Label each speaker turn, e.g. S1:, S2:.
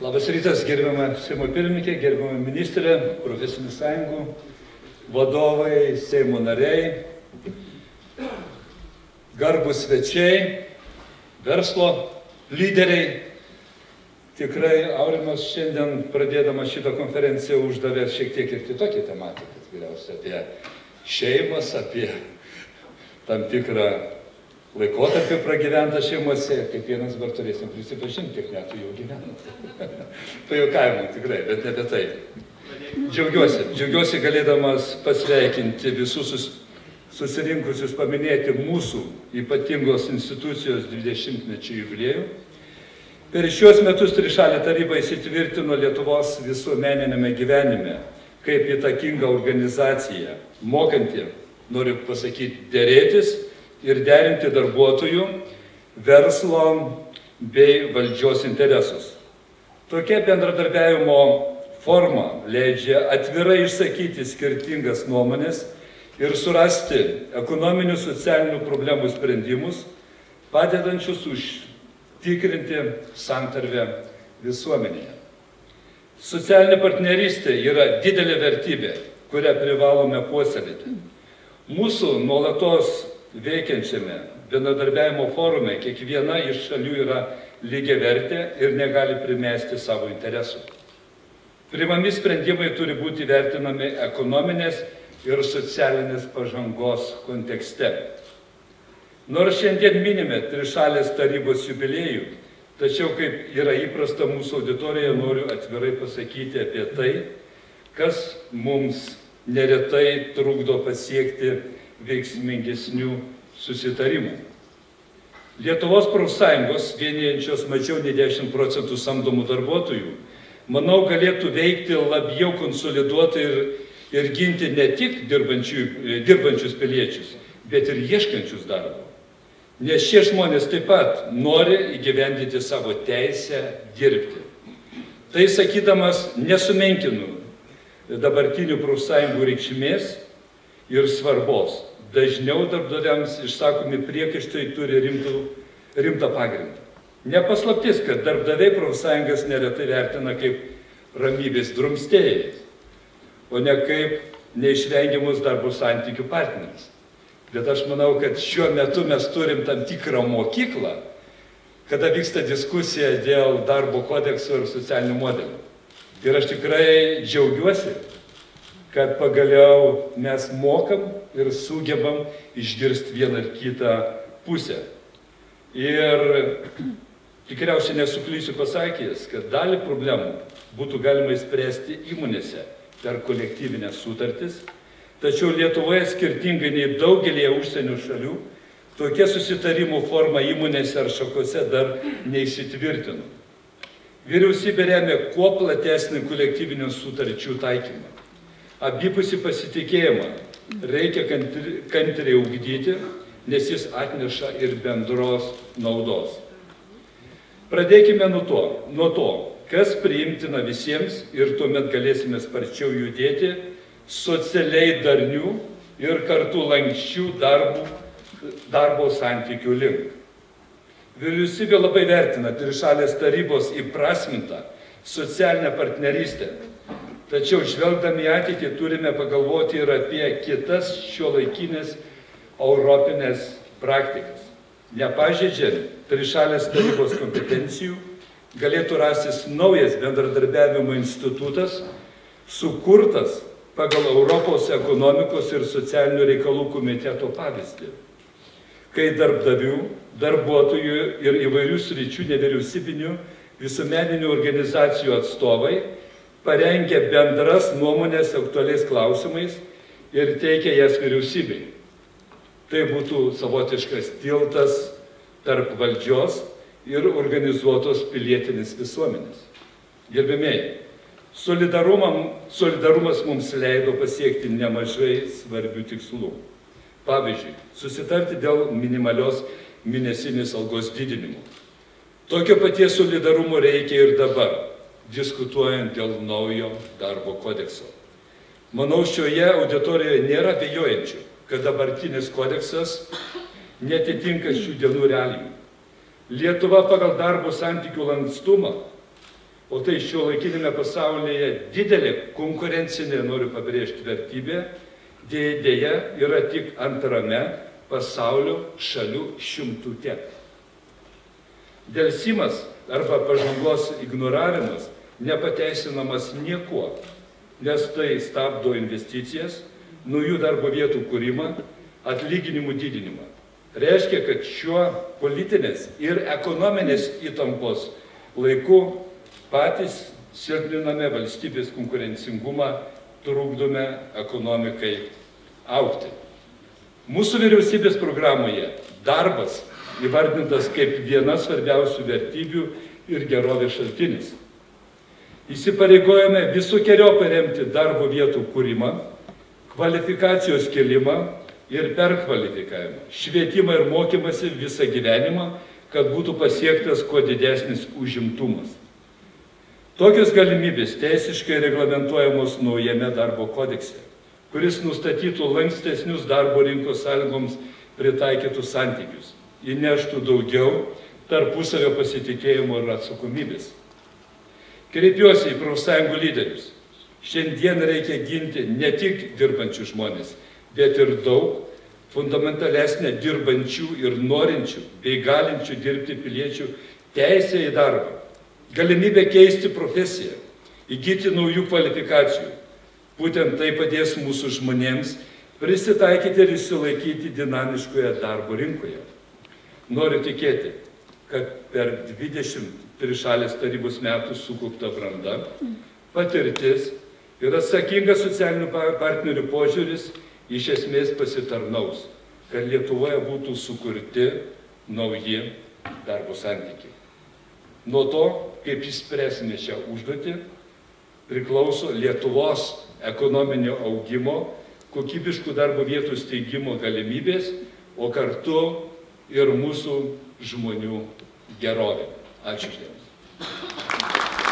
S1: Labas rytas, gerbiama Seimo pirmininkė, gerbiama ministrė, profesinių sąjungų, vadovai, Seimo nariai, garbūs svečiai, verslo lyderiai. Tikrai Aurimas šiandien pradėdamas šitą konferenciją uždavė šiek tiek ir kitokią tematiką, vyriausia, apie šeimas, apie tam tikrą laikotarpį pragyventą šeimose. Kiekvienas dabar turėsim prisipažinti, kiek metų jau gyvenam. Pajuokavimų tikrai, bet ne apie tai. Džiaugiuosi galėdamas pasveikinti visus susirinkusius paminėti mūsų ypatingos institucijos 20-mečio jubiliejų. Per šiuos metus Trišalė taryba įsitvirtino Lietuvos visuomeniniame gyvenime kaip įtakinga organizacija, mokanti, noriu pasakyti, dėrėtis ir derinti darbuotojų, verslo bei valdžios interesus. Tokia bendradarbiavimo forma leidžia atvirai išsakyti skirtingas nuomonės ir surasti ekonominių socialinių problemų sprendimus, padedančius užtikrinti santarvę visuomenėje. Socialinė partnerystė yra didelė vertybė, kurią privalome puoselėti. Mūsų nuolatos veikiančiame bendradarbiavimo forume kiekviena iš šalių yra lygiavertė ir negali primesti savo interesų. Priimami sprendimai turi būti vertinami ekonominės ir socialinės pažangos kontekste. Nors šiandien minime Trišalės tarybos jubiliejų, tačiau, kaip yra įprasta mūsų auditorijoje, noriu atvirai pasakyti apie tai, kas mums neretai trukdo pasiekti veiksmingesnių susitarimų. Lietuvos profsąjungos, vienijančios mažiau nei 10% samdomų darbuotojų, manau, galėtų veikti labiau konsoliduotai ir ginti ne tik dirbančius piliečius, bet ir ieškančius darbo. Nes šie žmonės taip pat nori įgyvendinti savo teisę dirbti. Tai sakydamas nesumenkinu dabartinių profsąjungų reikšmės ir svarbos. Dažniau darbdaviams išsakomi priekaištai turi rimtą pagrindą. Nepaslaptis, kad darbdaviai profsąjungas neretai vertina kaip ramybės drumstėjai, o ne kaip neišvengiamus darbo santykių partnerius. Bet aš manau, kad šiuo metu mes turim tam tikrą mokyklą, kada vyksta diskusija dėl darbo kodekso ir socialinių modelių. Ir aš tikrai džiaugiuosi, kad pagaliau mes mokam ir sugebam išgirsti vieną ar kitą pusę. Ir tikriausiai nesuklysiu pasakęs, kad dalį problemų būtų galima išspręsti įmonėse per kolektyvinės sutartis, tačiau Lietuvoje skirtingai nei daugelėje užsienio šalių, tokia susitarimų forma įmonėse ar šakose dar neįsitvirtino. Vyriausybė remia kuo platesnį kolektyvinių sutarčių taikymą. Abipusį pasitikėjimą reikia kantriai ugdyti, nes jis atneša ir bendros naudos. Pradėkime nuo to, kas priimtina visiems ir tuomet galėsime sparčiau judėti socialiai darnių ir kartu lankščių darbo santykių link. Vyriausybė labai vertina Trišalės tarybos įprasmintą socialinę partnerystę. Tačiau žvelgdami į ateitį turime pagalvoti ir apie kitas šiuolaikinės europinės praktikas. Nepažeidžiant Trišalės tarybos kompetencijų, galėtų rastis naujas bendradarbiavimo institutas, sukurtas pagal Europos ekonomikos ir socialinių reikalų komiteto pavyzdį, kai darbdavių, darbuotojų ir įvairių sričių nevyriausybinių visuomeninių organizacijų atstovai parengia bendras nuomonės aktualiais klausimais ir teikia jas vyriausybei. Tai būtų savotiškas tiltas tarp valdžios ir organizuotos pilietinės visuomenės. Gerbėmėjai, solidarumas mums leido pasiekti nemažai svarbių tikslų. Pavyzdžiui, susitarti dėl minimalios mėnesinės algos didinimo. Tokio paties solidarumo reikia ir dabar, diskutuojant dėl naujo darbo kodekso. Manau, šioje auditorijoje nėra abejojančių, kad dabartinis kodeksas netitinka šių dienų realijų. Lietuva pagal darbo santykių lankstumą, o tai šiuolaikinėme pasaulyje didelė konkurencinė, noriu pabrėžti, vertybė, dėja yra tik antrame pasaulio šalių šimtuke. Delsimas arba pažangos ignoravimas nepateisinamas niekuo, nes tai stabdo investicijas, naujų darbo vietų kūrimą, atlyginimų didinimą. Reiškia, kad šiuo politinės ir ekonominės įtampos laiku patys silpniname valstybės konkurencingumą, trukdome ekonomikai augti. Mūsų vyriausybės programoje darbas įvardintas kaip viena svarbiausių vertybių ir gerovės šaltinis. Įsipareigojame visokeriopą remti darbo vietų kūrimą, kvalifikacijos kėlimą ir perkvalifikavimą, švietimą ir mokymąsi visą gyvenimą, kad būtų pasiektas kuo didesnis užimtumas. Tokios galimybės teisiškai reglamentuojamos naujame darbo kodekse, kuris nustatytų lankstesnius darbo rinkos sąlygoms pritaikytus santykius, įneštų daugiau tarpusavio pasitikėjimo ir atsakomybės. Kreipiuosi į profsąjungų lyderius. Šiandien reikia ginti ne tik dirbančių žmonės, bet ir daug fundamentalesnę dirbančių ir norinčių bei galinčių dirbti piliečių teisę į darbą, galimybę keisti profesiją, įgyti naujų kvalifikacijų. Būtent tai padės mūsų žmonėms prisitaikyti ir išsilaikyti dinamiškoje darbo rinkoje. Noriu tikėti, kad per 20 trišalės tarybos metų sukaupta branda, patirtis ir atsakingas socialinių partnerių požiūris iš esmės pasitarnaus, kad Lietuvoje būtų sukurti nauji darbo santykiai. Nuo to, kaip išspręsime šią užduotį, priklauso Lietuvos ekonominio augimo, kokybiškų darbo vietų steigimo galimybės, o kartu ir mūsų žmonių gerovė. Ačiū uždėmesi.